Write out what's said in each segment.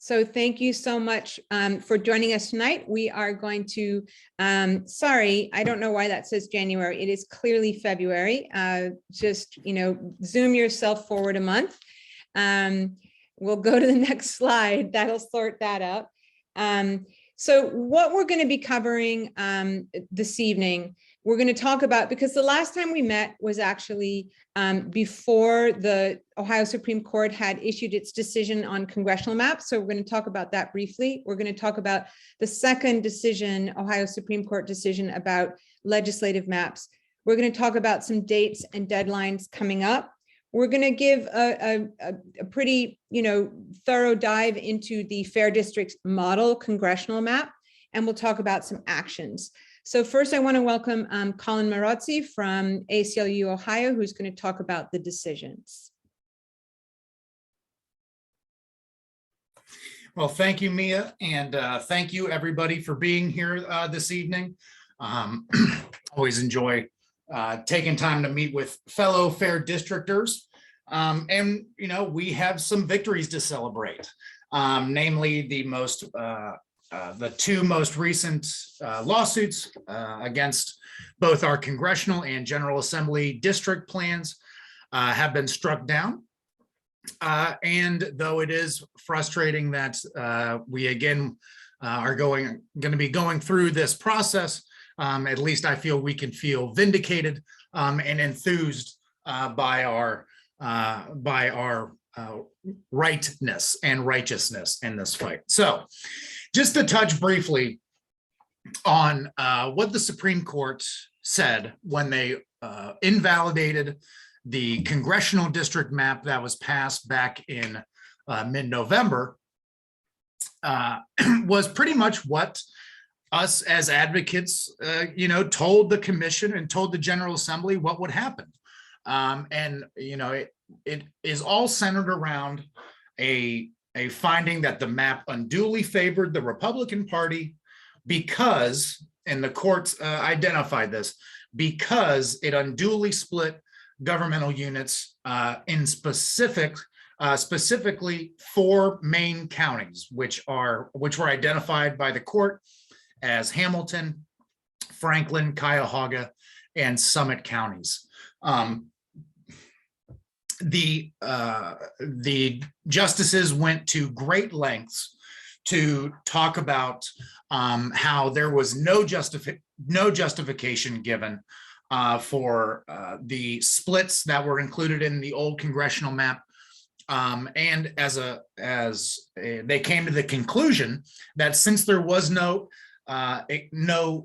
So thank you so much for joining us tonight. We are going to, sorry, I don't know why that says January. It is clearly February. Just, zoom yourself forward a month. We'll go to the next slide. That'll sort that out. So what we're going to be covering this evening, we're going to talk about, because the last time we met was actually before the Ohio Supreme Court had issued its decision on congressional maps. So we're going to talk about that briefly. We're going to talk about the second decision, Ohio Supreme Court decision about legislative maps. We're going to talk about some dates and deadlines coming up. We're going to give a pretty, thorough dive into the Fair Districts model congressional map, and we'll talk about some actions. So first, I want to welcome Colin Marozzi from ACLU Ohio, who's going to talk about the decisions. Well, thank you, Mia, and thank you, everybody, for being here this evening. Always enjoy taking time to meet with fellow Fair Districtors. And, we have some victories to celebrate, namely the two most recent lawsuits against both our congressional and General Assembly district plans have been struck down. And though it is frustrating that we again are going to be going through this process, at least I feel we can feel vindicated and enthused by our rightness and righteousness in this fight. So just to touch briefly on what the Supreme Court said when they invalidated the congressional district map that was passed back in mid-November, was pretty much what us as advocates, told the commission and told the General Assembly what would happen. And, it is all centered around a finding that the map unduly favored the Republican Party because, and the courts identified this, because it unduly split governmental units in specifically 4 main counties, which were identified by the court as Hamilton, Franklin, Cuyahoga, and Summit counties. The justices went to great lengths to talk about how there was no justification given for the splits that were included in the old congressional map, and they came to the conclusion that since there was no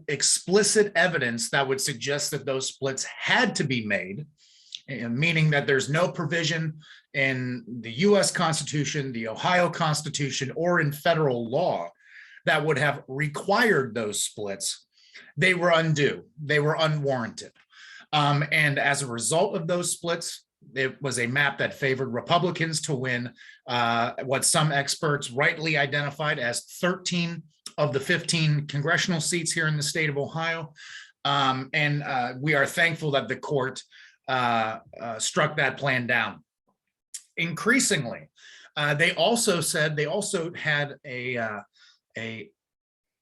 explicit evidence that would suggest that those splits had to be made, meaning that there's no provision in the US Constitution, the Ohio Constitution, or in federal law that would have required those splits, they were undue, they were unwarranted. And as a result of those splits, it was a map that favored Republicans to win what some experts rightly identified as 13 of the 15 congressional seats here in the state of Ohio. And we are thankful that the court struck that plan down. Increasingly, they also had a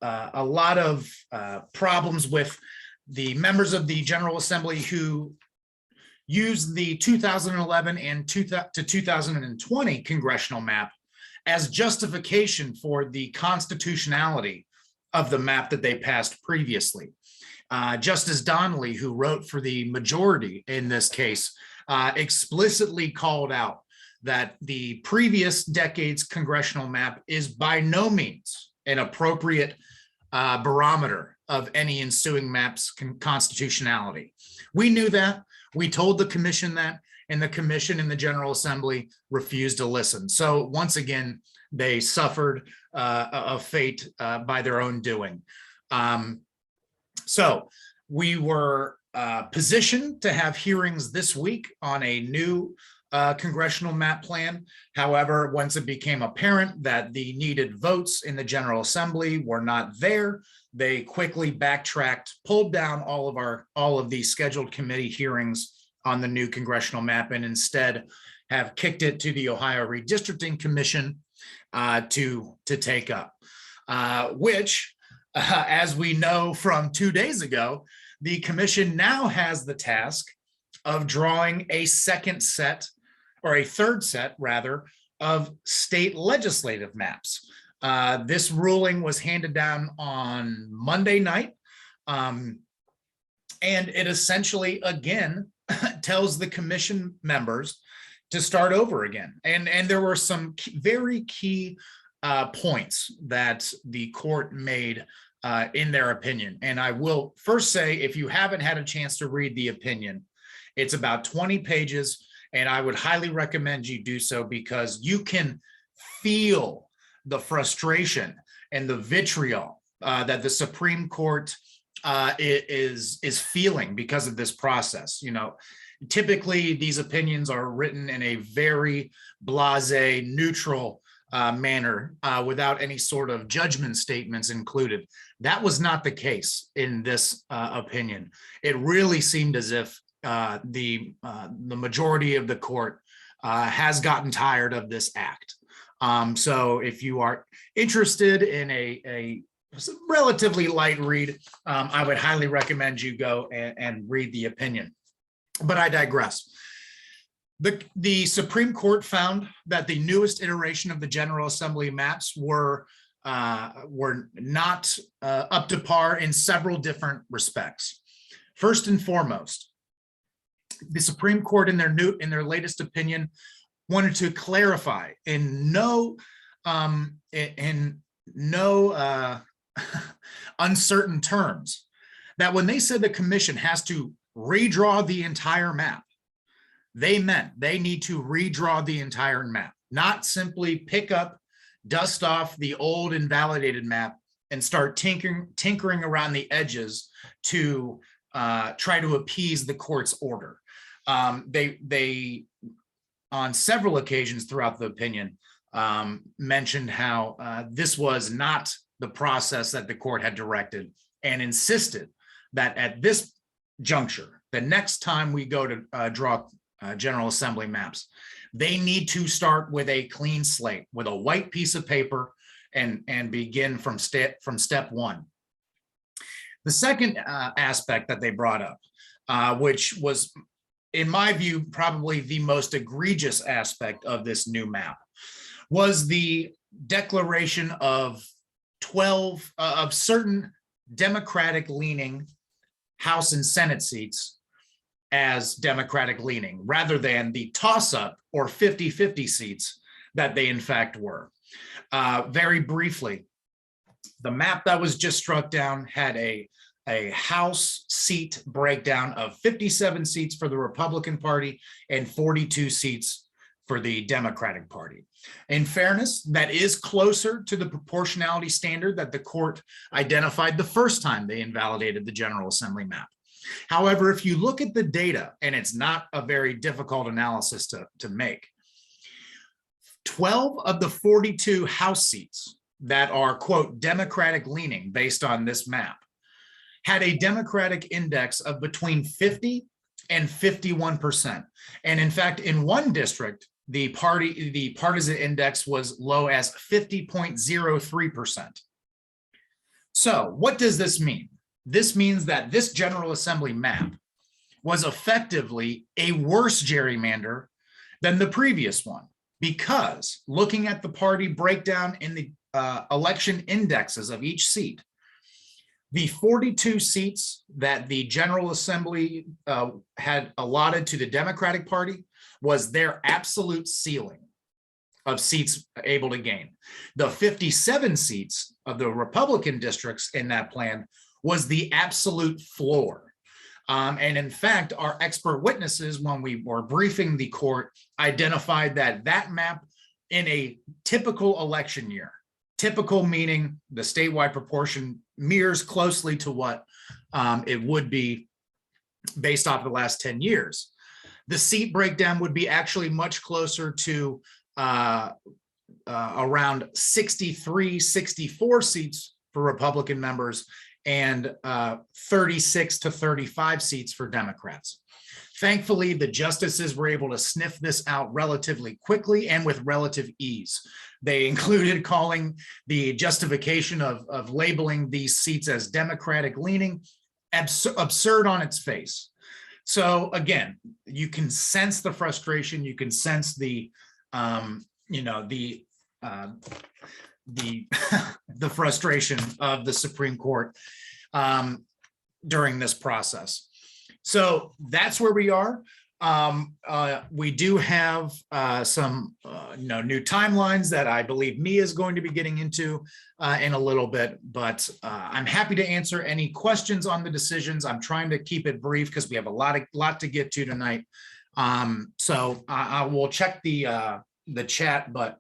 lot of problems with the members of the General Assembly who used the 2011 and to 2020 congressional map as justification for the constitutionality of the map that they passed previously. Justice Donnelly, who wrote for the majority in this case, explicitly called out that the previous decade's congressional map is by no means an appropriate barometer of any ensuing map's constitutionality. We knew that, we told the commission that, and the commission and the General Assembly refused to listen. So once again, they suffered a fate by their own doing. So we were positioned to have hearings this week on a new congressional map plan. However, once it became apparent that the needed votes in the General Assembly were not there, they quickly backtracked, pulled down all of the scheduled committee hearings on the new congressional map, and instead have kicked it to the Ohio Redistricting Commission to take up, which, as we know from 2 days ago, the commission now has the task of drawing a second set, or a third set rather, of state legislative maps. This ruling was handed down on Monday night, and it essentially again tells the commission members to start over again. And there were some very key points that the court made in their opinion. And I will first say, if you haven't had a chance to read the opinion, it's about 20 pages, and I would highly recommend you do so, because you can feel the frustration and the vitriol that the Supreme Court is feeling because of this process. You know, typically these opinions are written in a very blasé, neutral manner without any sort of judgment statements included. That was not the case in this opinion. It really seemed as if the majority of the court has gotten tired of this act. So if you are interested in a relatively light read, I would highly recommend you go and read the opinion. But I digress. The Supreme Court found that the newest iteration of the General Assembly maps were not up to par in several different respects. First and foremost, the Supreme Court in their latest opinion wanted to clarify in no uncertain terms that when they said the commission has to redraw the entire map, they meant they need to redraw the entire map, not simply pick up, dust off the old invalidated map and start tinkering around the edges to try to appease the court's order. They on several occasions throughout the opinion mentioned how this was not the process that the court had directed, and insisted that at this juncture, the next time we go to draw General Assembly maps, they need to start with a clean slate, with a white piece of paper, and begin from step one. The second aspect that they brought up, which was, in my view, probably the most egregious aspect of this new map, was the declaration of 12 of certain Democratic leaning House and Senate seats as Democratic leaning, rather than the toss-up or 50-50 seats that they in fact were. Very briefly, the map that was just struck down had a House seat breakdown of 57 seats for the Republican Party and 42 seats for the Democratic Party. In fairness, that is closer to the proportionality standard that the court identified the first time they invalidated the General Assembly map. However, if you look at the data, and it's not a very difficult analysis to make, 12 of the 42 House seats that are, quote, Democratic leaning based on this map had a Democratic index of between 50 and 51%. And in fact, in one district, the partisan index was low as 50.03%. So what does this mean? This means that this General Assembly map was effectively a worse gerrymander than the previous one, because looking at the party breakdown in the election indexes of each seat, the 42 seats that the General Assembly had allotted to the Democratic Party was their absolute ceiling of seats able to gain. The 57 seats of the Republican districts in that plan was the absolute floor. And in fact, our expert witnesses, when we were briefing the court, identified that that map in a typical election year, typical meaning the statewide proportion mirrors closely to what it would be based off the last 10 years. The seat breakdown would be actually much closer to around 63, 64 seats for Republican members and 36 to 35 seats for Democrats. Thankfully, the justices were able to sniff this out relatively quickly and with relative ease. They included calling the justification of labeling these seats as Democratic leaning absurd on its face. So again, you can sense the frustration, you can sense the the frustration of the Supreme Court during this process. So that's where we are. We do have some new timelines that I believe Mia is going to be getting into in a little bit, but I'm happy to answer any questions on the decisions. I'm trying to keep it brief because we have a lot to get to tonight. So I will check the chat, but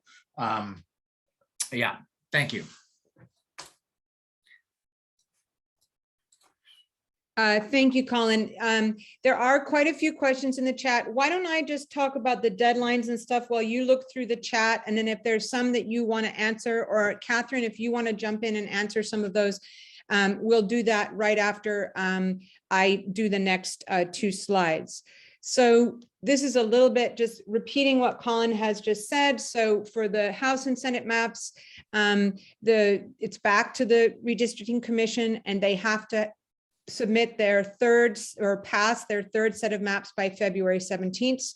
yeah, thank you. Thank you, Colin. There are quite a few questions in the chat. Why don't I just talk about the deadlines and stuff while you look through the chat? And then if there's some that you want to answer, or Catherine, if you want to jump in and answer some of those, we'll do that right after I do the next 2 slides. So this is a little bit just repeating what Colin has just said. So for the House and Senate maps, it's back to the Redistricting Commission, and they have to submit their third or pass their third set of maps by February 17th.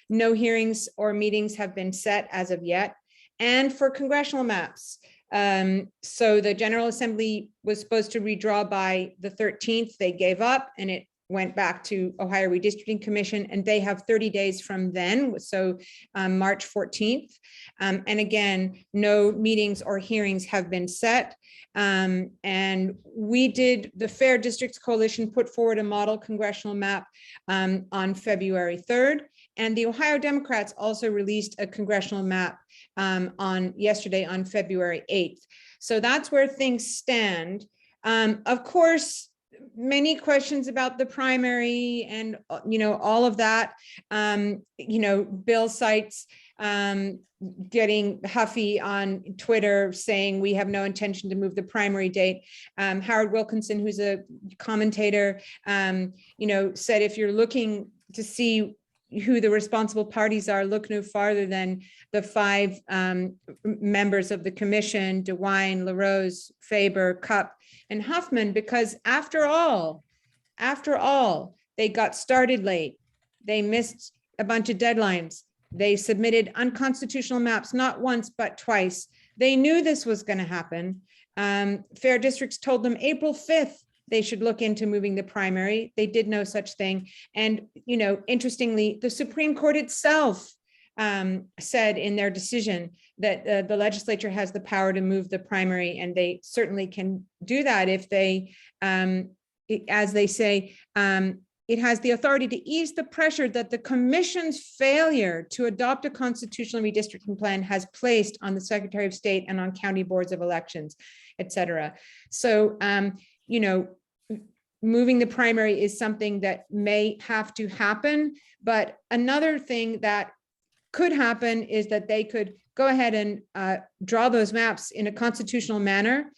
No hearings or meetings have been set as of yet. And for congressional maps, so the General Assembly was supposed to redraw by the 13th. They gave up, and it went back to Ohio Redistricting Commission, and they have 30 days from then, so March 14th. And again, no meetings or hearings have been set. And we did, the Fair Districts Coalition put forward a model congressional map on February 3rd. And the Ohio Democrats also released a congressional map yesterday on February 8th. So that's where things stand. Of course, many questions about the primary and, all of that. Bill cites getting huffy on Twitter saying we have no intention to move the primary date. Howard Wilkinson, who's a commentator, said if you're looking to see who the responsible parties are, look no farther than the 5 members of the commission: DeWine, LaRose, Faber, Cupp, and Huffman, because after all, they got started late. They missed a bunch of deadlines. They submitted unconstitutional maps, not once, but twice. They knew this was going to happen. Fair Districts told them April 5th they should look into moving the primary. They did no such thing. And, interestingly, the Supreme Court itself said in their decision that the legislature has the power to move the primary, and they certainly can do that if they, as they say, it has the authority to ease the pressure that the commission's failure to adopt a constitutional redistricting plan has placed on the Secretary of State and on county boards of elections, et cetera. So, moving the primary is something that may have to happen. But another thing that could happen is that they could go ahead and draw those maps in a constitutional manner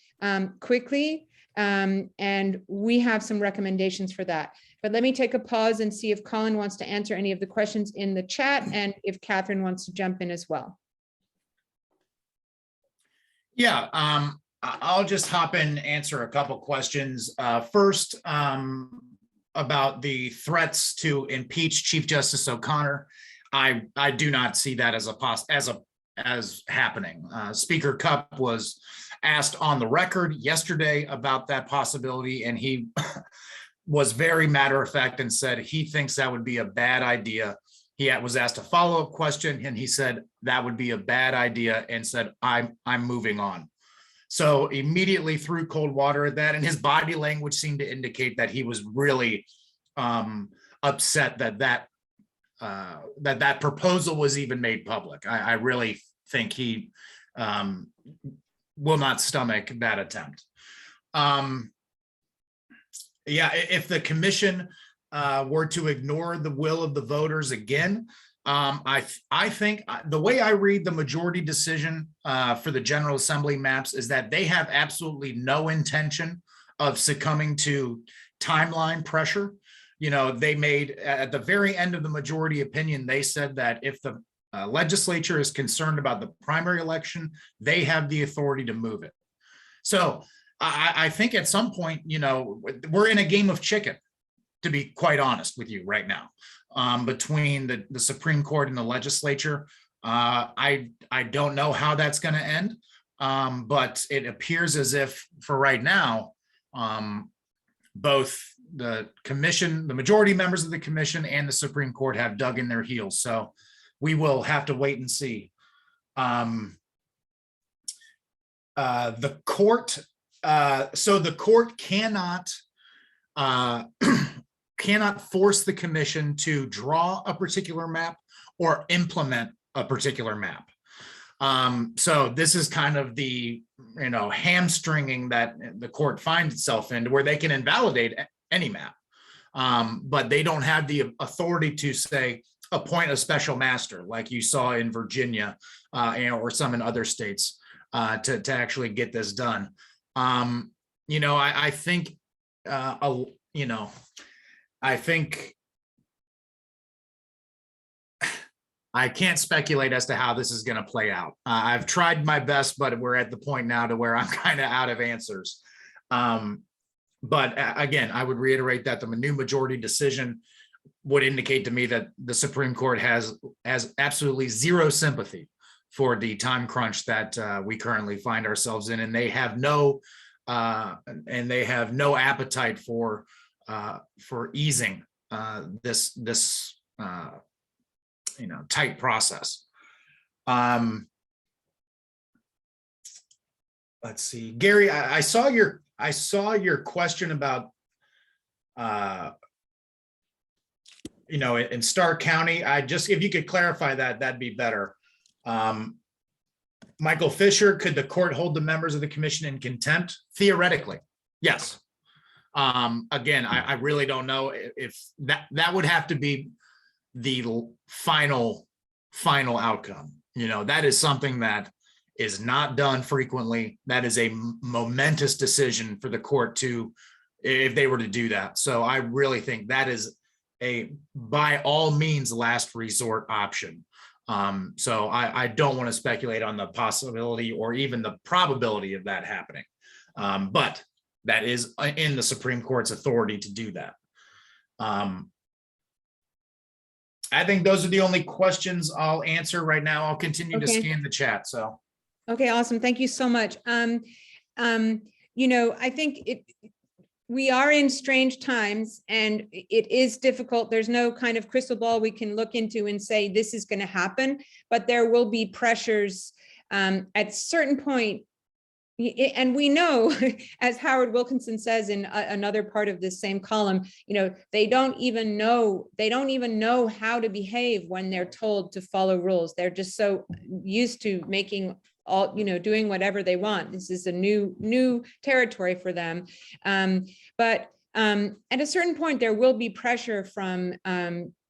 quickly. And we have some recommendations for that. But let me take a pause and see if Colin wants to answer any of the questions in the chat, and if Catherine wants to jump in as well. Yeah, I'll just hop in and answer a couple questions. First, about the threats to impeach Chief Justice O'Connor. I do not see that as happening. Speaker Cupp was asked on the record yesterday about that possibility, and he was very matter of fact and said he thinks that would be a bad idea. He was asked a follow-up question, and he said that would be a bad idea, and said I'm moving on. So immediately threw cold water at that, and his body language seemed to indicate that he was really upset that proposal was even made public. I really think he will not stomach that attempt. Yeah, if the commission were to ignore the will of the voters again, I think the way I read the majority decision for the General Assembly maps is that they have absolutely no intention of succumbing to timeline pressure. they made at the very end of the majority opinion, they said that if the legislature is concerned about the primary election, they have the authority to move it. So I think at some point, we're in a game of chicken, to be quite honest with you right now, between the Supreme Court and the legislature. I don't know how that's going to end, but it appears as if for right now, both the commission, the majority members of the commission and the Supreme Court have dug in their heels. So we will have to wait and see. The court, so the court cannot force the commission to draw a particular map or implement a particular map. So this is kind of the hamstringing that the court finds itself in, where they can invalidate any map, but they don't have the authority to say appoint a special master like you saw in Virginia, or some in other states, to actually get this done. I think I can't speculate as to how this is going to play out. I've tried my best, but we're at the point now to where I'm kind of out of answers. But again, I would reiterate that the new majority decision would indicate to me that the Supreme Court has absolutely zero sympathy for the time crunch that we currently find ourselves in, and they have no appetite for easing this tight process. Let's see, Gary, I saw your question about in Stark County. If you could clarify that'd be better. Michael Fisher, could the court hold the members of the commission in contempt? Theoretically, yes. Again, I really don't know if that would have to be the final outcome. That is something that is not done frequently. That is a momentous decision for the court to, if they were to do that. So I really think that is a, by all means, last resort option. So I don't want to speculate on the possibility or even the probability of that happening. But that is in the Supreme Court's authority to do that. I think those are the only questions I'll answer right now. I'll continue to scan the chat. So. Okay, awesome. Thank you so much. I think we are in strange times, and it is difficult. There's no kind of crystal ball we can look into and say this is going to happen, but there will be pressures at certain point. And we know, as Howard Wilkinson says in another part of this same column, they don't even know how to behave when they're told to follow rules. They're just so used to making all, doing whatever they want. This is a new territory for them. But at a certain point, there will be pressure from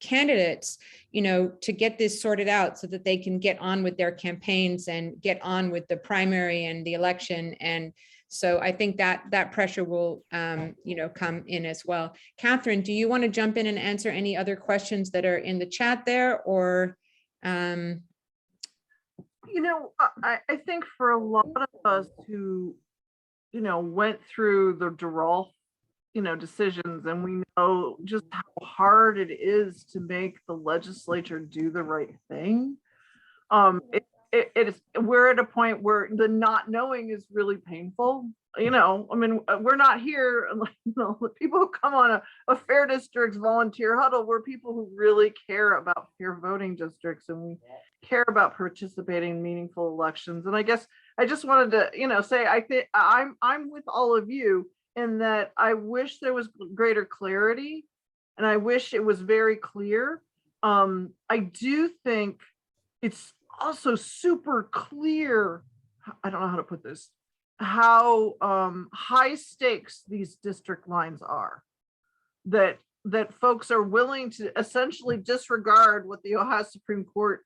candidates, to get this sorted out so that they can get on with their campaigns and get on with the primary and the election. And so I think that pressure will, come in as well. Catherine, do you want to jump in and answer any other questions that are in the chat there, or? I think for a lot of us who, went through the Durrell, decisions, and we know just how hard it is to make the legislature do the right thing. We're at a point where the not knowing is really painful. We're not here, the people who come on a fair districts volunteer huddle, we're people who really care about fair voting districts, and we care about participating in meaningful elections. And I guess I just wanted to, say, I think I'm with all of you in that I wish there was greater clarity, and I wish it was very clear. I do think it's also super clear, I don't know how to put this, how high stakes these district lines are, that folks are willing to essentially disregard what the Ohio Supreme Court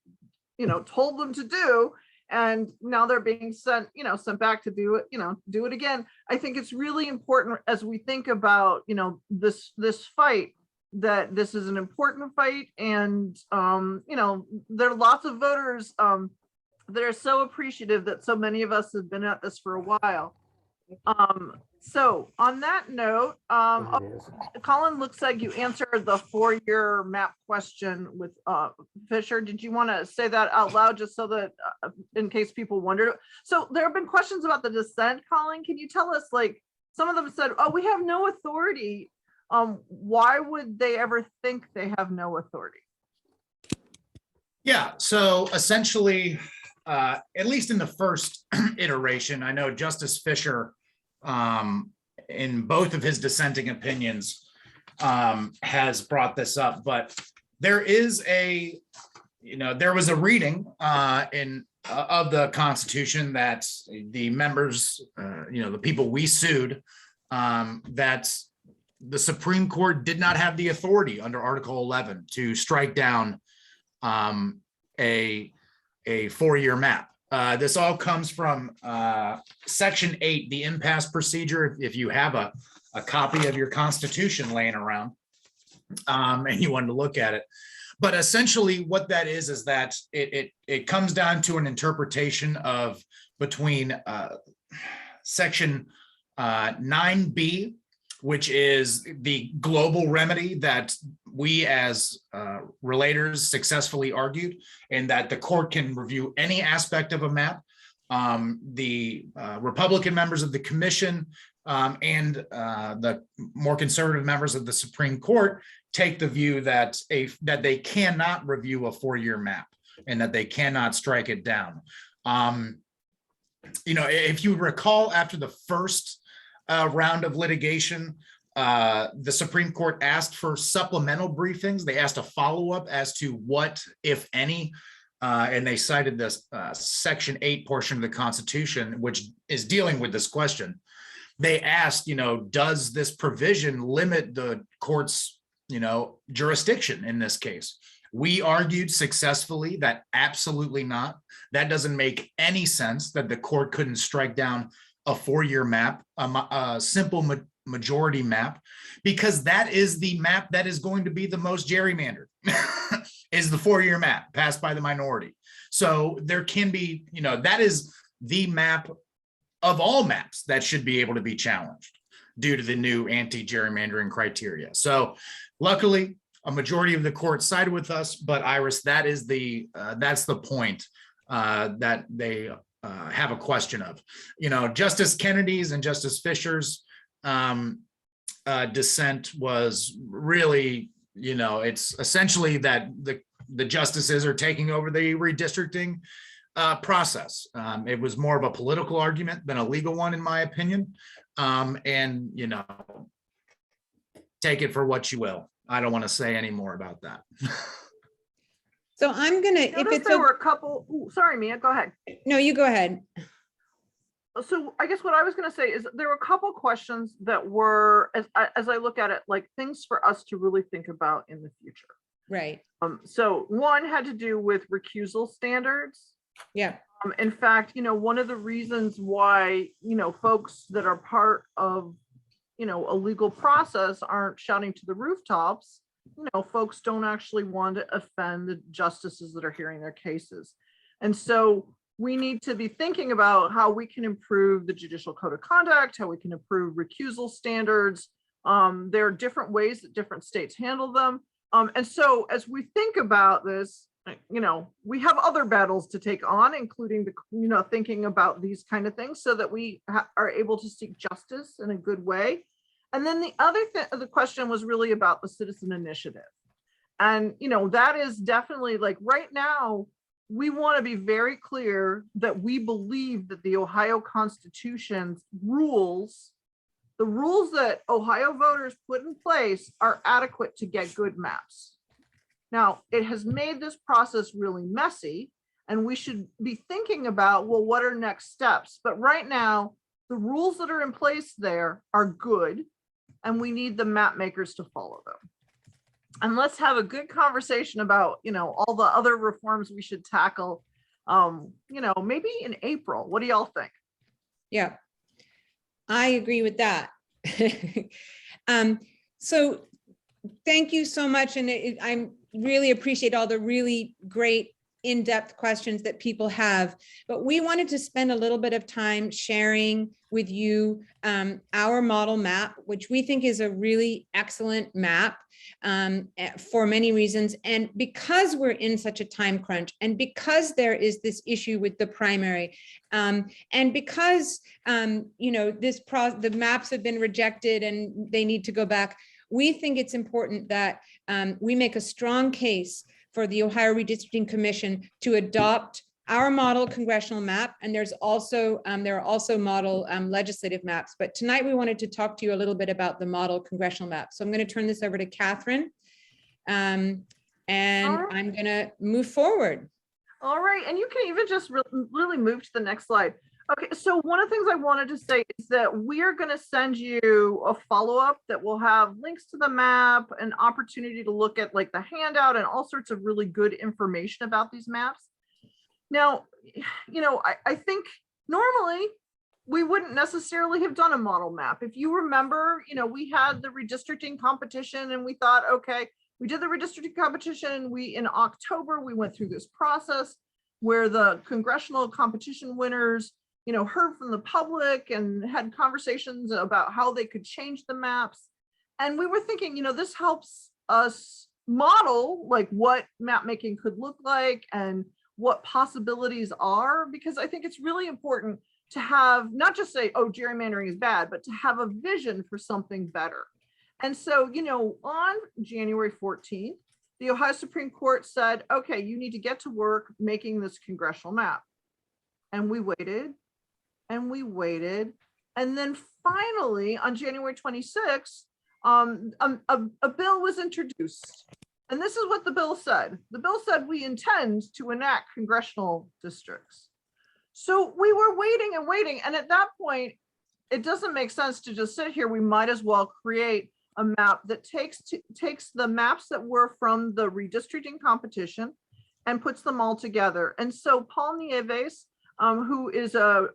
told them to do, and now they're being sent back to do it again. I think it's really important as we think about this fight that this is an important fight, and there are lots of voters that are so appreciative that so many of us have been at this for a while. So on that note, Colin, looks like you answered the 4-year map question with Fisher. Did you want to say that out loud just so that in case people wondered? So there have been questions about the dissent, Colin. Can you tell us, like, some of them said, oh, we have no authority. Why would they ever think they have no authority? Yeah, so essentially, at least in the first iteration, I know Justice Fisher, in both of his dissenting opinions, has brought this up, but there is there was a reading of the Constitution that the members, the people we sued, that the Supreme Court did not have the authority under Article 11 to strike down a 4-year map. This all comes from Section 8, the impasse procedure. If you have a copy of your Constitution laying around and you wanted to look at it. But essentially what that is that it comes down to an interpretation of between Section 9B, which is the global remedy that we as relators successfully argued, and that the court can review any aspect of a map. The Republican members of the commission and the more conservative members of the Supreme Court take the view that they cannot review a 4-year map and that they cannot strike it down. If you recall, after the first round of litigation, the Supreme Court asked for supplemental briefings. They asked a follow-up as to what, if any, and they cited this Section 8 portion of the Constitution, which is dealing with this question. They asked, does this provision limit the court's, jurisdiction in this case? We argued successfully that absolutely not. That doesn't make any sense, that the court couldn't strike down a 4-year map, a simple majority map, because that is the map that is going to be the most gerrymandered, is the 4-year map passed by the minority. So there can be, that is the map of all maps that should be able to be challenged due to the new anti-gerrymandering criteria. So luckily, a majority of the court sided with us, but Iris, that's the point that they have a question of. Justice Kennedy's and Justice Fisher's dissent was really, it's essentially that the justices are taking over the redistricting process. It was more of a political argument than a legal one, in my opinion. And take it for what you will. I don't want to say any more about that. So I'm gonna, if it's there were a couple. Ooh, sorry, Mia, go ahead. No, you go ahead. So I guess what I was going to say is there were a couple questions that were, as I look at it, like things for us to really think about in the future. Right. So one had to do with recusal standards. Yeah. In fact, one of the reasons why, folks that are part of, a legal process aren't shouting to the rooftops, folks don't actually want to offend the justices that are hearing their cases. And so we need to be thinking about how we can improve the judicial code of conduct, how we can improve recusal standards. There are different ways that different states handle them. And so as we think about this, we have other battles to take on, including thinking about these kind of things so that we are able to seek justice in a good way. And then the other thing, the question was really about the citizen initiative. And, that is definitely, like, right now, we want to be very clear that we believe that the Ohio Constitution's rules, the rules that Ohio voters put in place, are adequate to get good maps. Now, it has made this process really messy, and we should be thinking about, well, what are next steps? But right now, the rules that are in place there are good, and we need the map makers to follow them. And let's have a good conversation about, all the other reforms we should tackle, maybe in April. What do y'all think? Yeah, I agree with that. So Thank you so much. And I really appreciate all the really great in-depth questions that people have, but we wanted to spend a little bit of time sharing with you our model map, which we think is a really excellent map for many reasons. And because we're in such a time crunch, and because there is this issue with the primary, and because the maps have been rejected and they need to go back, we think it's important that we make a strong case for the Ohio Redistricting Commission to adopt our model congressional map. And there are also model legislative maps. But tonight we wanted to talk to you a little bit about the model congressional map. So I'm going to turn this over to Catherine. And I'm going to move forward. All right, and you can even just really move to the next slide. Okay, so one of the things I wanted to say is that we are going to send you a follow-up that will have links to the map, an opportunity to look at like the handout and all sorts of really good information about these maps. Now, I think normally we wouldn't necessarily have done a model map. If you remember, we had the redistricting competition and we thought, okay, we did the redistricting competition. In October, we went through this process where the congressional competition winners heard from the public and had conversations about how they could change the maps. And we were thinking, this helps us model like what map making could look like and what possibilities are, because I think it's really important to have, not just say, oh, gerrymandering is bad, but to have a vision for something better. And so, on January 14th, the Ohio Supreme Court said, okay, you need to get to work making this congressional map. And we waited. And we waited. And then finally, on January 26th, a bill was introduced. And this is what the bill said. The bill said we intend to enact congressional districts. So we were waiting and waiting. And at that point, it doesn't make sense to just sit here. We might as well create a map that takes the maps that were from the redistricting competition and puts them all together. And so Paul Nieves, who is an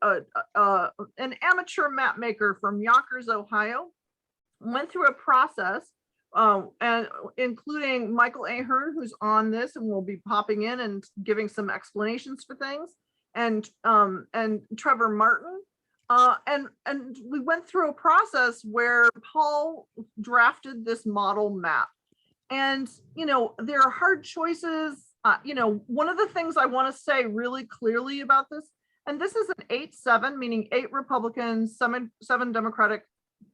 amateur map maker from Yonkers, Ohio, went through a process, and including Michael Ahern, who's on this and will be popping in and giving some explanations for things, and Trevor Martin. And we went through a process where Paul drafted this model map. And, there are hard choices. One of the things I want to say really clearly about this, and this is an 8-7, meaning 8 Republicans, 7 Democratic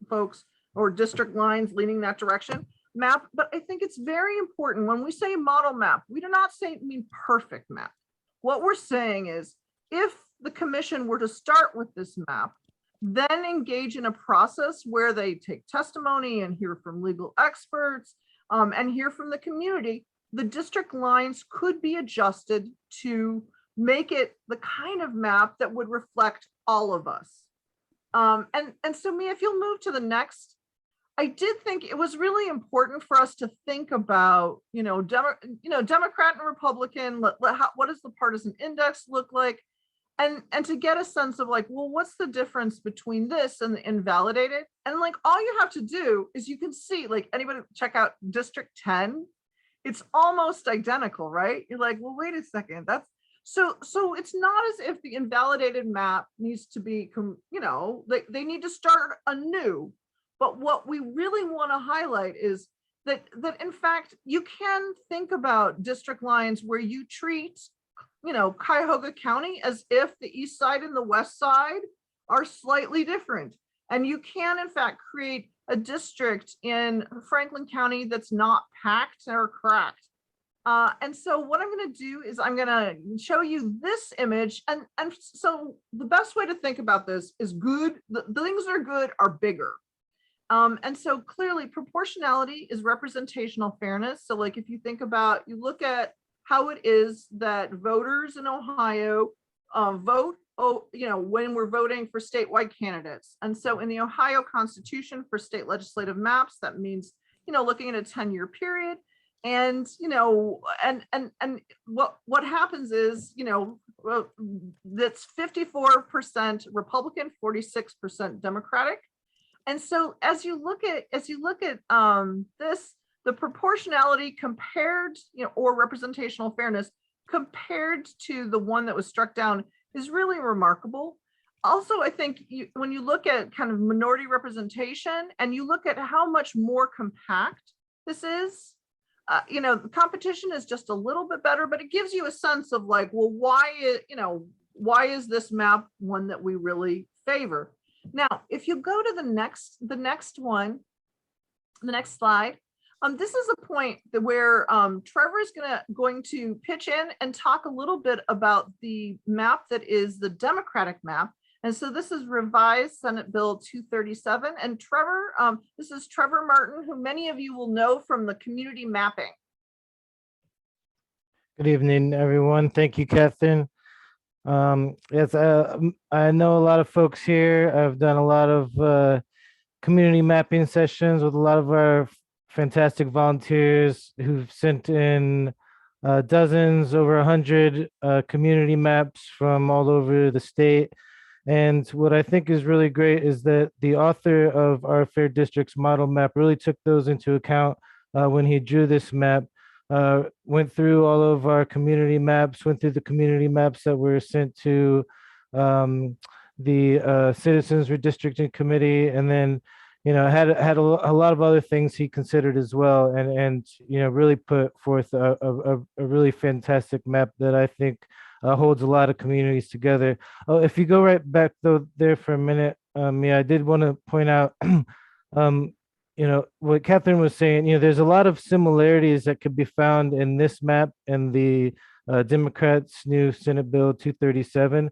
folks, or district lines leaning that direction map. But I think it's very important when we say model map, we do not mean perfect map. What we're saying is, if the commission were to start with this map, then engage in a process where they take testimony and hear from legal experts, and hear from the community, the district lines could be adjusted to make it the kind of map that would reflect all of us. And so Mia, if you'll move to the next, I did think it was really important for us to think about, Democrat and Republican, what does the partisan index look like? And to get a sense of like, well, what's the difference between this and the invalidated? And like, all you have to do is you can see, like, anybody check out District 10. It's almost identical, right? You're like, well, wait a second. That's so it's not as if the invalidated map needs to be, they need to start anew. But what we really want to highlight is that in fact, you can think about district lines where you treat Cuyahoga County as if the east side and the west side are slightly different. And you can, in fact, create a district in Franklin County that's not packed or cracked. And so what I'm going to do is I'm going to show you this image. And so the best way to think about this is good. The things that are good are bigger. And so clearly proportionality is representational fairness. So like if you think about, you look at how it is that voters in Ohio vote, when we're voting for statewide candidates. And so in the Ohio Constitution for state legislative maps, that means, looking at a 10-year period. And, and what happens is, that's 54% Republican, 46% Democratic. And so as you look at this, the proportionality compared, or representational fairness compared to the one that was struck down is really remarkable. Also, I think when you look at kind of minority representation and you look at how much more compact this is, the competition is just a little bit better, but it gives you a sense of like, well, why is this map one that we really favor? Now, if you go to the next one, the next slide, this is a point that where Trevor is going to pitch in and talk a little bit about the map that is the Democratic map. And so this is revised Senate Bill 237. And Trevor, this is Trevor Martin, who many of you will know from the community mapping. Good evening, everyone. Thank you, Catherine. Yes, I know a lot of folks here. I've done a lot of community mapping sessions with a lot of our fantastic volunteers who've sent in dozens, over 100 community maps from all over the state. And what I think is really great is that the author of our Fair Districts model map really took those into account when he drew this map, went through all of our community maps, went through the community maps that were sent to the Citizens Redistricting Committee, and then had a lot of other things he considered as well, and really put forth a really fantastic map that I think holds a lot of communities together. Oh, if you go right back though there for a minute, I did want to point out, what Catherine was saying. There's a lot of similarities that could be found in this map and the Democrats' new Senate Bill 237,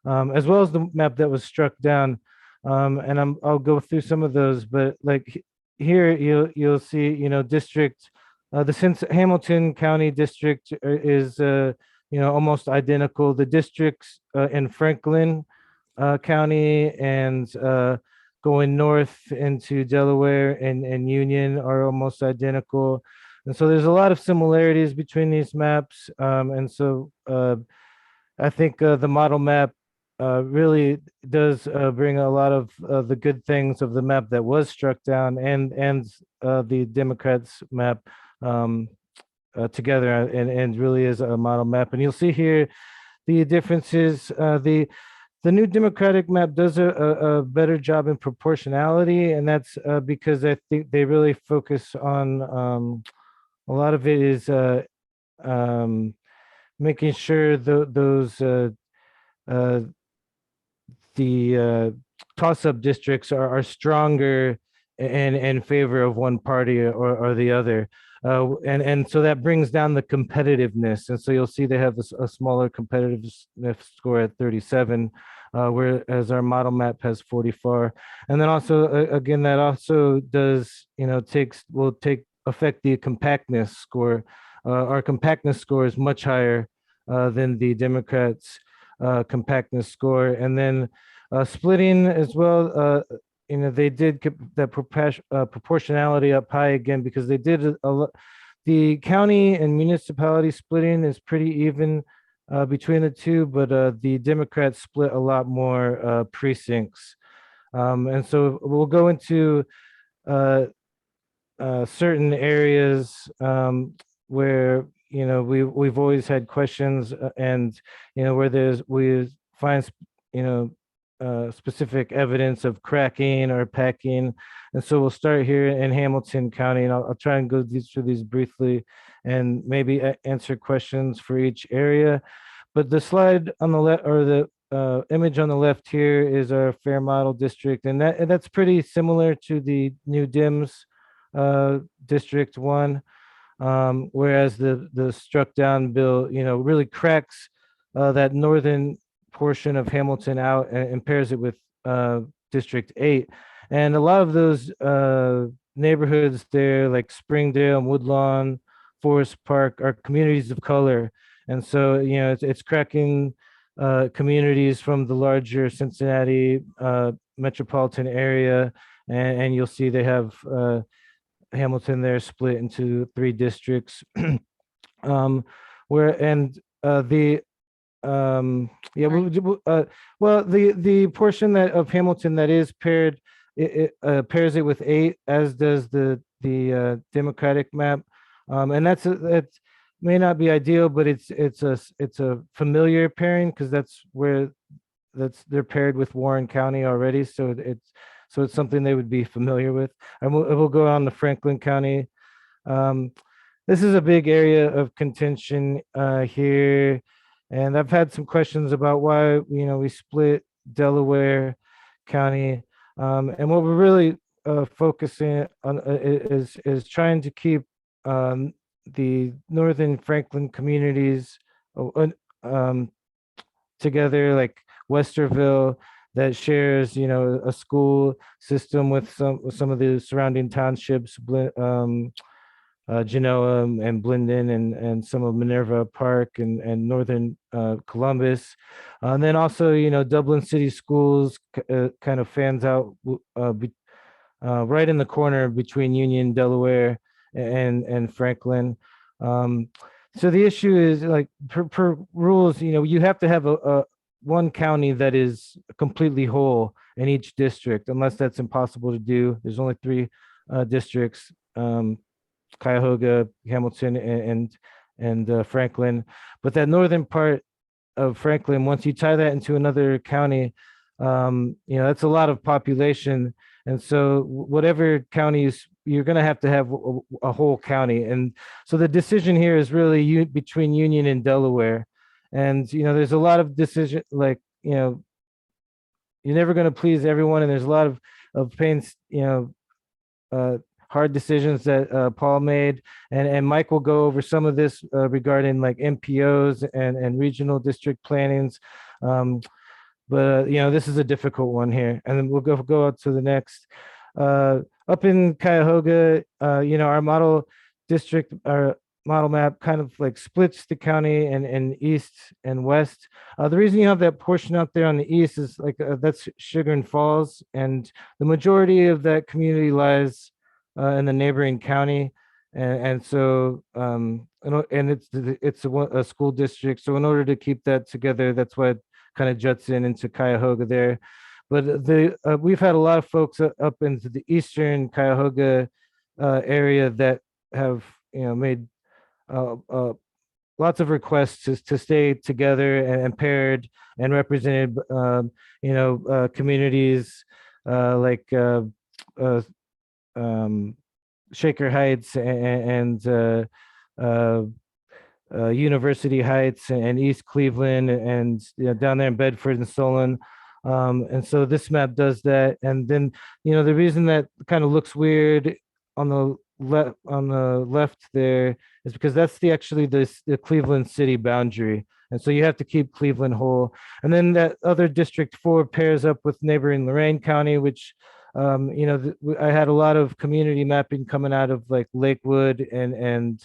as well as the map that was struck down. And I'll go through some of those, but like here you'll see, district, the Hamilton County district is almost identical. The districts in Franklin County and going north into Delaware and Union are almost identical. And so there's a lot of similarities between these maps. And so I think the model map really does bring a lot of the good things of the map that was struck down and the Democrats map together, and really is a model map. And you'll see here the differences. The new Democratic map does a better job in proportionality, and that's because I think they really focus on a lot of it is making sure the toss-up districts are stronger in favor of one party or the other. And so that brings down the competitiveness. And so you'll see they have a smaller competitiveness score at 37, whereas our model map has 44. And then also, again, that also does, will affect the compactness score. Our compactness score is much higher than the Democrats' compactness score. And then splitting as well, they did keep that proportionality up high again, because they did the county and municipality splitting is pretty even between the two, but the Democrats split a lot more precincts. And so we'll go into certain areas where we've always had questions, and where we find specific evidence of cracking or packing. And so we'll start here in Hamilton County, and I'll try and go through these briefly and maybe answer questions for each area. But the slide on the left, or the image on the left here, is our fair model district, and that's pretty similar to the new DIMS District 1, whereas the struck down bill really cracks that northern portion of Hamilton out and pairs it with District 8. And a lot of those neighborhoods there, like Springdale, Woodlawn, Forest Park, are communities of color. And so, it's cracking communities from the larger Cincinnati metropolitan area. And you'll see they have Hamilton there split into 3 districts. The portion of Hamilton that is paired, it pairs it with 8, as does the the Democratic map. And that may not be ideal, but it's a familiar pairing because that's where they're paired with Warren County already. So it's something they would be familiar with. And we'll go on to Franklin County. Um, this is a big area of contention here. And I've had some questions about why, we split Delaware County. And what we're really focusing on is trying to keep the northern Franklin communities um, together, like Westerville, that shares, a school system with some of the surrounding townships, Genoa and Blendon and some of Minerva Park and northern Columbus. And then also, Dublin City Schools kind of fans out right in the corner between Union, Delaware, and Franklin. So the issue is like per rules, you have to have a one county that is completely whole in each district, unless that's impossible to do. There's only three districts. Cuyahoga, Hamilton, and Franklin. But that northern part of Franklin, once you tie that into another county, that's a lot of population. And so whatever counties, you're going to have a whole county. And so the decision here is really between Union and Delaware. And, there's a lot of decision, like, you're never going to please everyone. And there's a lot of pains, hard decisions that Paul made, and Mike will go over some of this regarding like MPOs and regional district plannings. But this is a difficult one here, and then we'll go out to the next. Up in Cuyahoga, our model district, our model map kind of like splits the county in east and west. The reason you have that portion out there on the east is like that's Sugar and Falls, and the majority of that community lies in the neighboring county, and so and it's a school district. So in order to keep that together, that's why it kind of juts into Cuyahoga there. But we've had a lot of folks up into the eastern Cuyahoga area that have made lots of requests to stay together and paired and represented. Communities like Shaker Heights and University Heights and East Cleveland and down there in Bedford and Solon. And so this map does that. And then, the reason that kind of looks weird on the left there is because that's the Cleveland city boundary. And so you have to keep Cleveland whole. And then that other District 4 pairs up with neighboring Lorain County, which I had a lot of community mapping coming out of like Lakewood and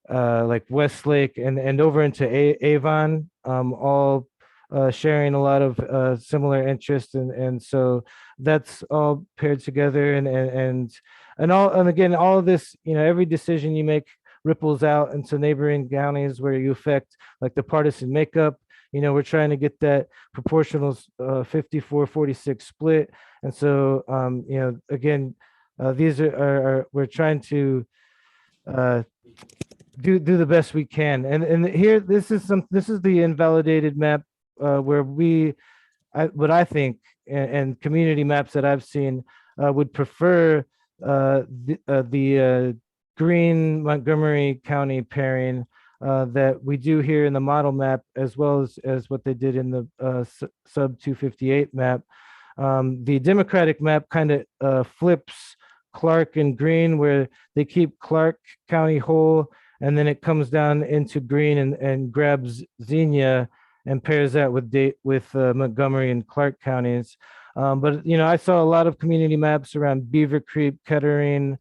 like Westlake and over into Avon, all sharing a lot of similar interests, and so that's all paired together, and again, all of this, every decision you make ripples out into neighboring counties where you affect like the partisan makeup. We're trying to get that proportional 54-46 split. And so, again, these are we're trying to do the best we can. And here, this is the invalidated map where what I think and community maps that I've seen would prefer the Greene Montgomery County pairing that we do here in the model map, as well as what they did in the sub 258 map. The Democratic map kind of flips Clark and Greene, where they keep Clark County whole, and then it comes down into Greene and grabs Xenia and pairs that with Montgomery and Clark counties. But I saw a lot of community maps around Beaver Creek, Kettering,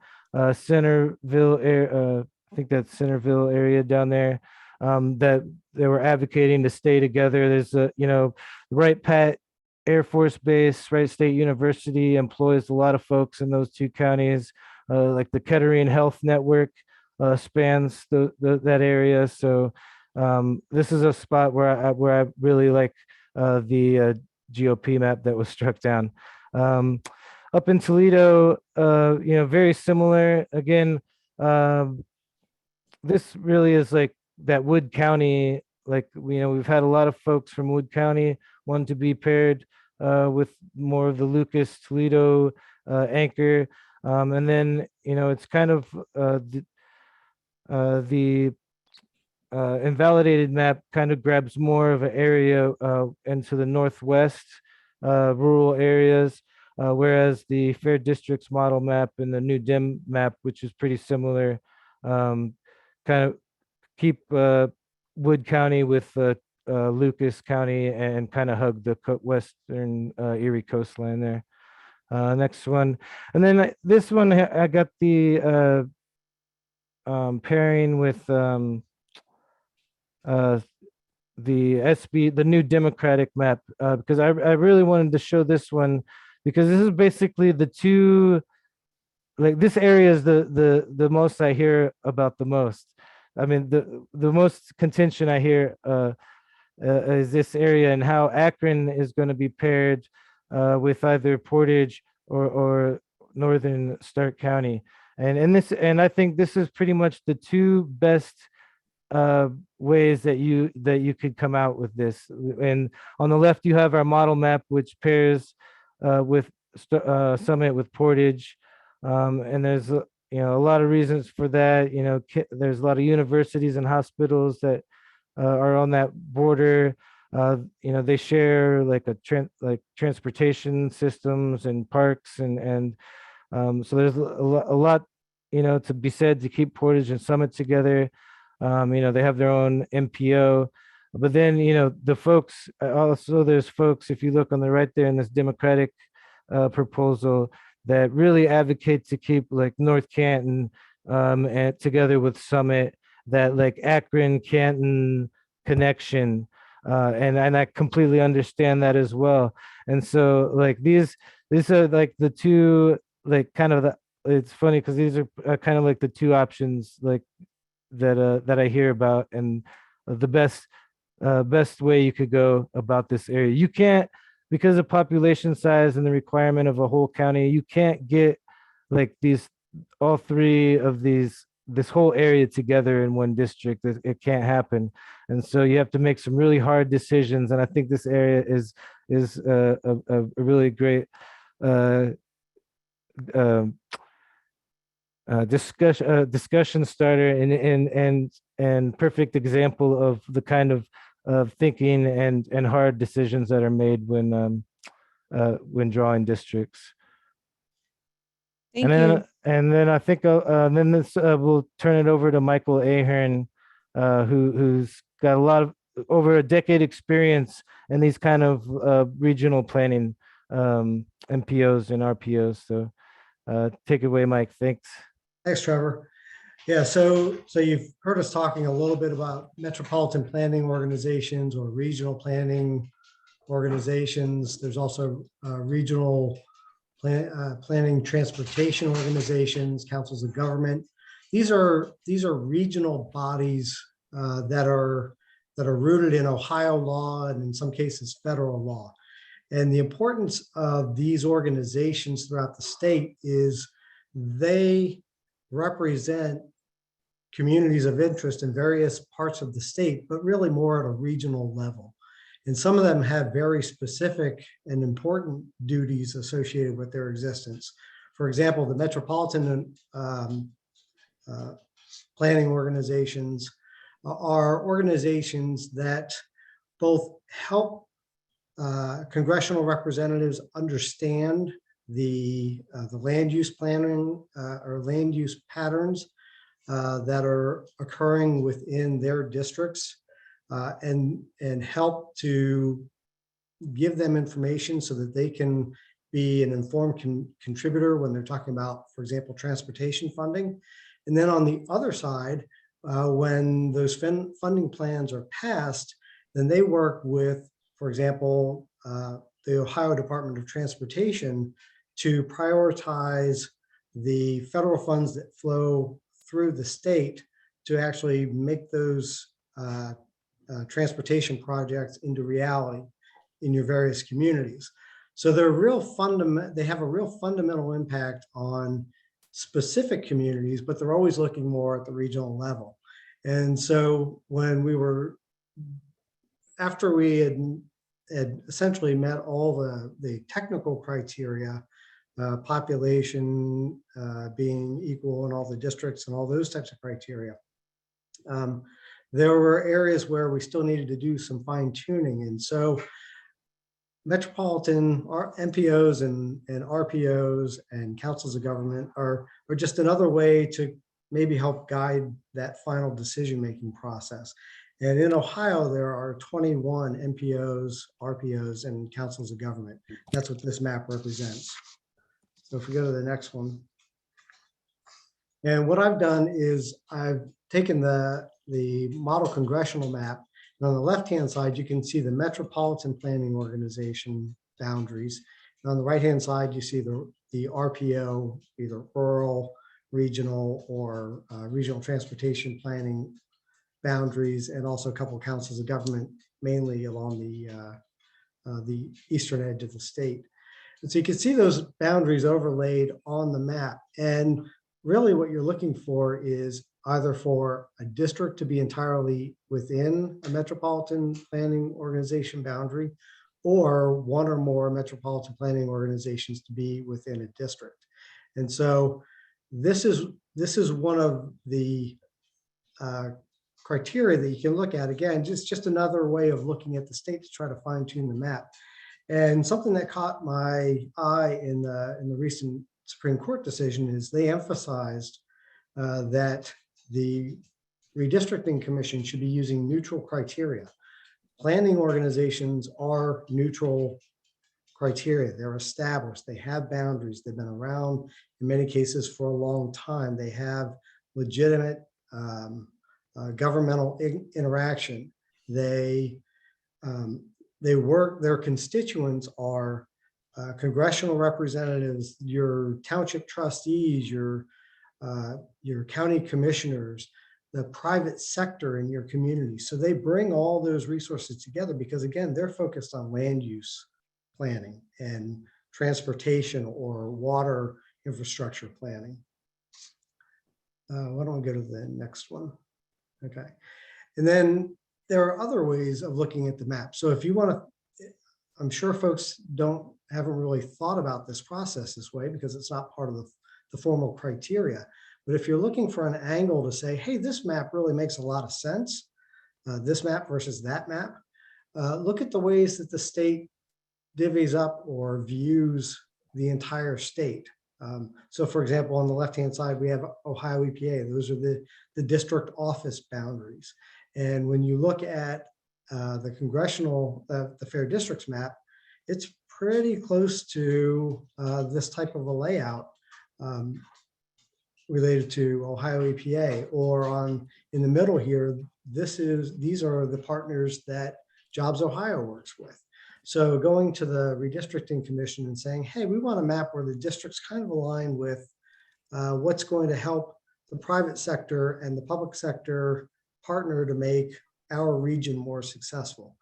Centerville, I think that's Centerville area down there, that they were advocating to stay together. There's Wright Pat Air Force Base, Wright State University employs a lot of folks in those two counties. Like the Kettering Health Network spans that area. So this is a spot where I really like the GOP map that was struck down. up in Toledo, very similar. Again, this really is like that Wood County, like, we've had a lot of folks from Wood County want to be paired with more of the Lucas Toledo anchor. And then, it's kind of the invalidated map kind of grabs more of an area into the northwest rural areas, whereas the Fair Districts model map and the new DIM map, which is pretty similar, kind of keep Wood County with Lucas County and kind of hug the western Erie coastline there. Next one. And then this one, I got the pairing with the new Democratic map, because I really wanted to show this one because this is basically the two, like this area is the most I hear about the most. I mean, the most contention I hear is this area and how Akron is going to be paired with either Portage or northern Stark County. And I think this is pretty much the two best ways that you could come out with this. And on the left, you have our model map, which pairs with Summit with Portage. And there's a lot of reasons for that. There's a lot of universities and hospitals that are on that border. They share like transportation systems and parks and so there's a lot to be said to keep Portage and Summit together. They have their own MPO, but then the folks also, there's folks, if you look on the right there in this Democratic proposal, that really advocate to keep like North Canton and together with Summit, that like Akron Canton connection, and I completely understand that as well. And so like these are like the two, like kind of it's funny because these are kind of like the two options like that I hear about, and the best way you could go about this area. You can't, because of population size and the requirement of a whole county, you can't get like all three of this whole area together in one district. It can't happen. And so you have to make some really hard decisions. And I think this area is a really great discussion starter and perfect example of the kind of thinking and hard decisions that are made when drawing districts. Thank you. And then I think then this we'll turn it over to Michael Ahern, who's got over a decade experience in these kind of regional planning MPOs and RPOs. So take it away, Mike. Thanks. Thanks, Trevor. Yeah, so you've heard us talking a little bit about metropolitan planning organizations or regional planning organizations. There's also regional planning transportation organizations, councils of government. These are regional bodies that are rooted in Ohio law and in some cases federal law. And the importance of these organizations throughout the state is they represent communities of interest in various parts of the state, but really more at a regional level. And some of them have very specific and important duties associated with their existence. For example, the metropolitan planning organizations are organizations that both help congressional representatives understand the land use planning or land use patterns that are occurring within their districts, and help to give them information so that they can be an informed contributor when they're talking about, for example, transportation funding. And then on the other side, when those funding plans are passed, then they work with, for example, the Ohio Department of Transportation to prioritize the federal funds that flow through the state to actually make those transportation projects into reality in your various communities. So they have a real fundamental impact on specific communities, but they're always looking more at the regional level. And so after we had essentially met all the technical criteria, population being equal in all the districts and all those types of criteria, there were areas where we still needed to do some fine tuning. And so metropolitan MPOs and RPOs and councils of government are just another way to maybe help guide that final decision-making process. And in Ohio, there are 21 MPOs, RPOs, and councils of government. That's what this map represents. So if we go to the next one. And what I've done is I've taken the model congressional map, and on the left-hand side, you can see the Metropolitan Planning Organization boundaries. And on the right-hand side, you see the RPO, either rural, regional, or regional transportation planning boundaries, and also a couple of councils of government, mainly along the eastern edge of the state. And so you can see those boundaries overlaid on the map. And really what you're looking for is either for a district to be entirely within a metropolitan planning organization boundary, or one or more metropolitan planning organizations to be within a district. And so this is one of the criteria that you can look at. Again, just another way of looking at the state to try to fine tune the map. And something that caught my eye in the recent Supreme Court decision is they emphasized that the redistricting commission should be using neutral criteria. Planning organizations are neutral criteria. They're established. They have boundaries. They've been around in many cases for a long time. They have legitimate governmental interaction. They work, their constituents are congressional representatives, your township trustees, your county commissioners, the private sector in your community. So they bring all those resources together because, again, they're focused on land use planning and transportation or water infrastructure planning. Why don't we go to the next one? Okay. And then there are other ways of looking at the map. So if you want to, I'm sure folks haven't really thought about this process this way because it's not part of the formal criteria. But if you're looking for an angle to say, hey, this map really makes a lot of sense, this map versus that map, look at the ways that the state divvies up or views the entire state. So for example, on the left-hand side, we have Ohio EPA. Those are the district office boundaries. And when you look at the congressional, the Fair Districts map, it's pretty close to this type of a layout related to Ohio EPA. Or in the middle here, these are the partners that Jobs Ohio works with. So going to the redistricting commission and saying, hey, we want a map where the districts kind of align with what's going to help the private sector and the public sector partner to make our region more successful.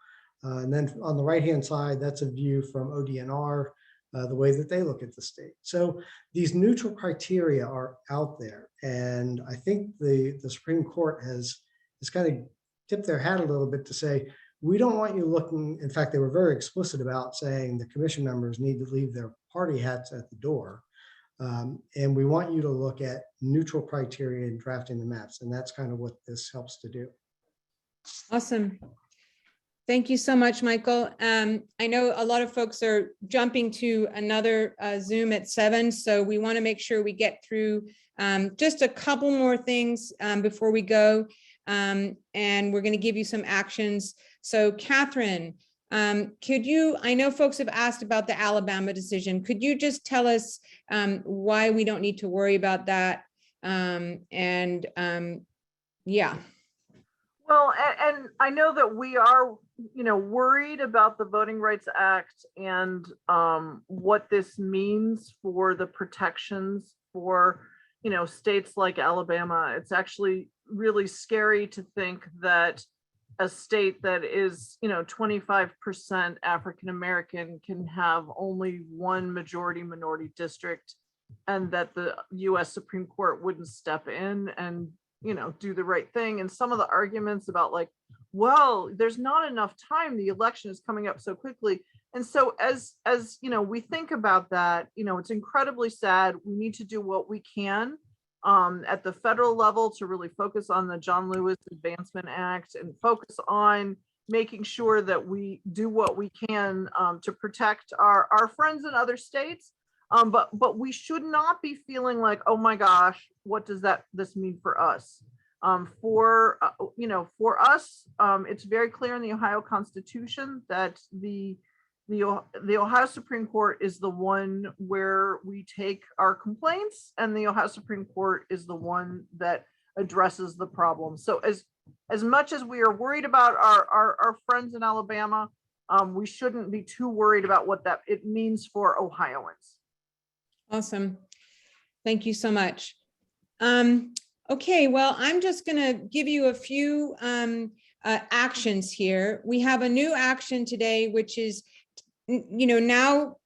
And then on the right-hand side, that's a view from ODNR, the way that they look at the state. So these neutral criteria are out there. And I think the Supreme Court has kind of tipped their hat a little bit to say, we don't want you looking, in fact, they were very explicit about saying the commission members need to leave their party hats at the door. And we want you to look at neutral criteria in drafting the maps. And that's kind of what this helps to do. Awesome. Thank you so much, Michael. I know a lot of folks are jumping to another Zoom at 7, so we want to make sure we get through just a couple more things before we go, and we're going to give you some actions. So Catherine, could you, I know folks have asked about the Alabama decision. Could you just tell us why we don't need to worry about that? Yeah. Well, and I know that we are, worried about the Voting Rights Act and what this means for the protections for, states like Alabama. It's actually really scary to think that a state that is, 25% African American can have only one majority minority district, and that the US Supreme Court wouldn't step in and, do the right thing. And some of the arguments about like, well, there's not enough time, the election is coming up so quickly. And so as we think about that, it's incredibly sad. We need to do what we can at the federal level to really focus on the John Lewis Advancement Act and focus on making sure that we do what we can to protect our friends in other states. But we should not be feeling like, oh my gosh, what does this mean for us? For us, it's very clear in the Ohio Constitution that the Ohio Supreme Court is the one where we take our complaints, and the Ohio Supreme Court is the one that addresses the problem. So as much as we are worried about our friends in Alabama, we shouldn't be too worried about what it means for Ohioans. Awesome. Thank you so much. Okay, well, I'm just going to give you a few actions here. We have a new action today, which is, now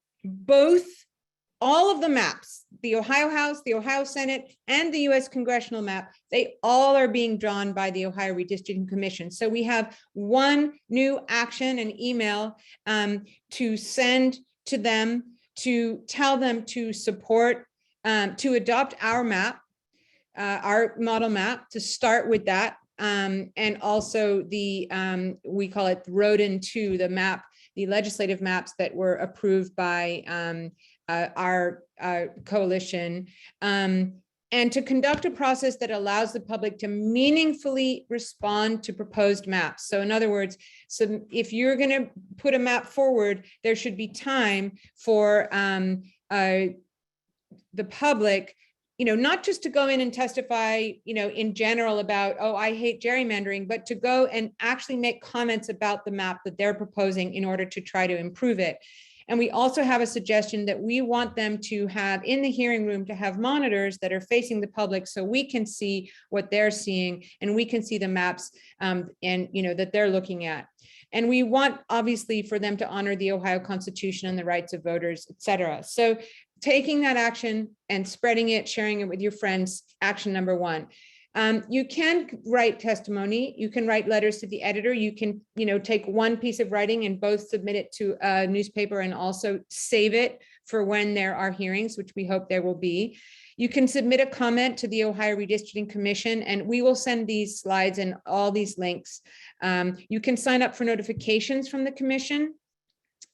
all of the maps, the Ohio House, the Ohio Senate, and the US congressional map, they all are being drawn by the Ohio Redistricting Commission. So we have one new action, an email to send to them to tell them to support, to adopt our map, our model map, to start with that. And also we call it Roden 2, the map, the legislative maps that were approved by our coalition, and to conduct a process that allows the public to meaningfully respond to proposed maps. So in other words, so if you're going to put a map forward, there should be time for the public, not just to go in and testify, in general about, oh, I hate gerrymandering, but to go and actually make comments about the map that they're proposing in order to try to improve it. And we also have a suggestion that we want them to have in the hearing room, to have monitors that are facing the public so we can see what they're seeing and we can see the maps and that they're looking at. And we want, obviously, for them to honor the Ohio Constitution and the rights of voters, et cetera. So taking that action and spreading it, sharing it with your friends, action number one. You can write testimony, you can write letters to the editor, you can, take one piece of writing and both submit it to a newspaper and also save it for when there are hearings, which we hope there will be. You can submit a comment to the Ohio Redistricting Commission, and we will send these slides and all these links. You can sign up for notifications from the commission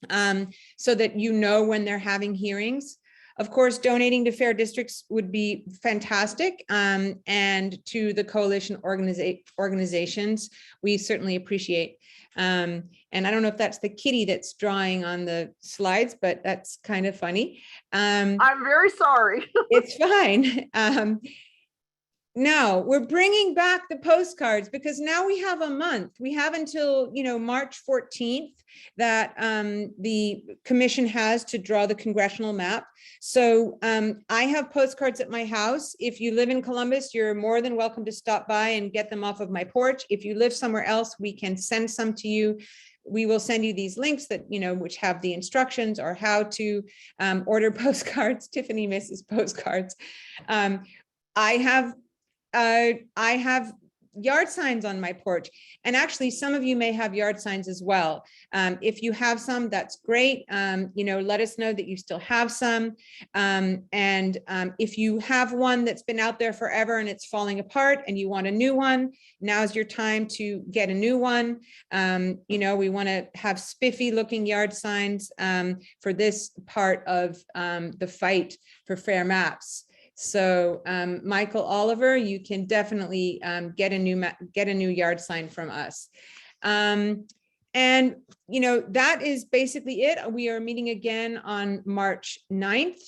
so that when they're having hearings. Of course, donating to fair districts would be fantastic, and to the coalition organizations, we certainly appreciate. And I don't know if that's the kitty that's drawing on the slides, but that's kind of funny. I'm very sorry. It's fine. Now we're bringing back the postcards because now we have a month. We have until March 14th that the commission has to draw the congressional map. So I have postcards at my house. If you live in Columbus, you're more than welcome to stop by and get them off of my porch. If you live somewhere else, we can send some to you. We will send you these links that, which have the instructions or how to order postcards. Tiffany misses postcards. I have yard signs on my porch, and actually some of you may have yard signs as well. If you have some, that's great. Let us know that you still have some. And if you have one that's been out there forever and it's falling apart and you want a new one, now's your time to get a new one. We want to have spiffy looking yard signs for this part of the fight for fair maps. So Michael Oliver, you can definitely get a new yard sign from us. And that is basically it. We are meeting again on March 9th.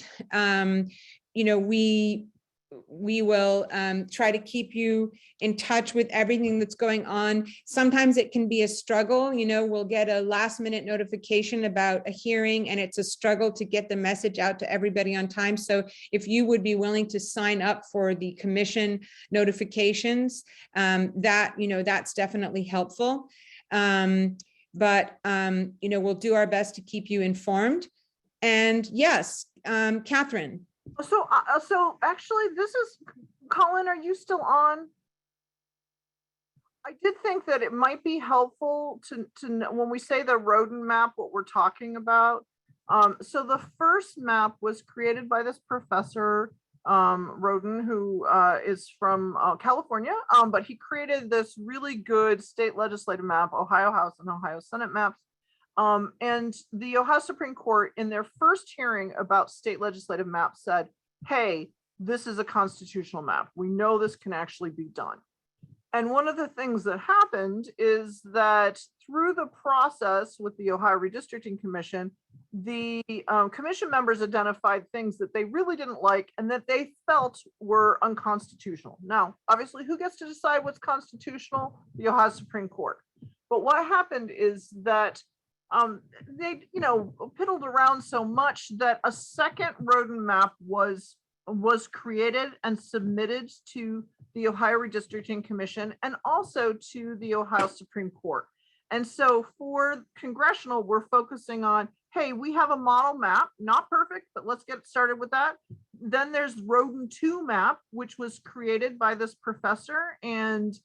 We we will try to keep you in touch with everything that's going on. Sometimes it can be a struggle, we'll get a last minute notification about a hearing and it's a struggle to get the message out to everybody on time. So if you would be willing to sign up for the commission notifications, that's definitely helpful. But we'll do our best to keep you informed. And yes, Catherine. So actually, this is, Colin, are you still on? I did think that it might be helpful to know when we say the rodent map, what we're talking about. So the first map was created by this professor, Roden, who is from California, but he created this really good state legislative map, Ohio House and Ohio Senate maps. And the Ohio Supreme Court, in their first hearing about state legislative maps, said, hey, this is a constitutional map. We know this can actually be done. And one of the things that happened is that through the process with the Ohio Redistricting Commission, the commission members identified things that they really didn't like and that they felt were unconstitutional. Now, obviously, who gets to decide what's constitutional? The Ohio Supreme Court. But what happened is that they, piddled around so much that a second rodent map was created and submitted to the Ohio Redistricting Commission and also to the Ohio Supreme Court. And so for congressional, we're focusing on, hey, we have a model map, not perfect, but let's get started with that. Then there's rodent 2 map, which was created by this professor. And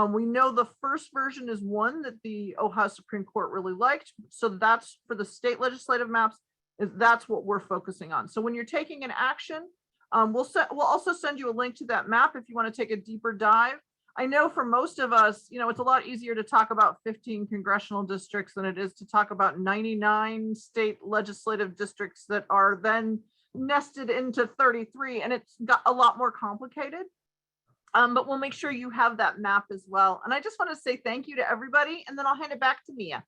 we know the first version is one that the Ohio Supreme Court really liked. So that's for the state legislative maps, that's what we're focusing on. So when you're taking an action, we'll also send you a link to that map if you want to take a deeper dive. I know for most of us, it's a lot easier to talk about 15 congressional districts than it is to talk about 99 state legislative districts that are then nested into 33, and it's got a lot more complicated. But we'll make sure you have that map as well. And I just want to say thank you to everybody, and then I'll hand it back to Mia.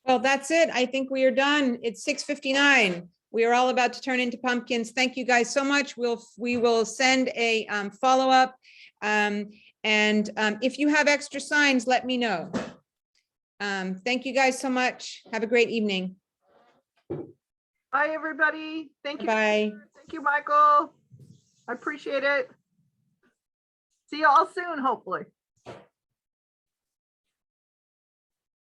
Well, that's it. I think we are done. It's 6:59. We are all about to turn into pumpkins. Thank you guys so much. We will send a follow-up. And if you have extra signs, let me know. Thank you guys so much. Have a great evening. Bye, everybody. Thank you. Bye. Thank you, Michael. I appreciate it. See you all soon, hopefully.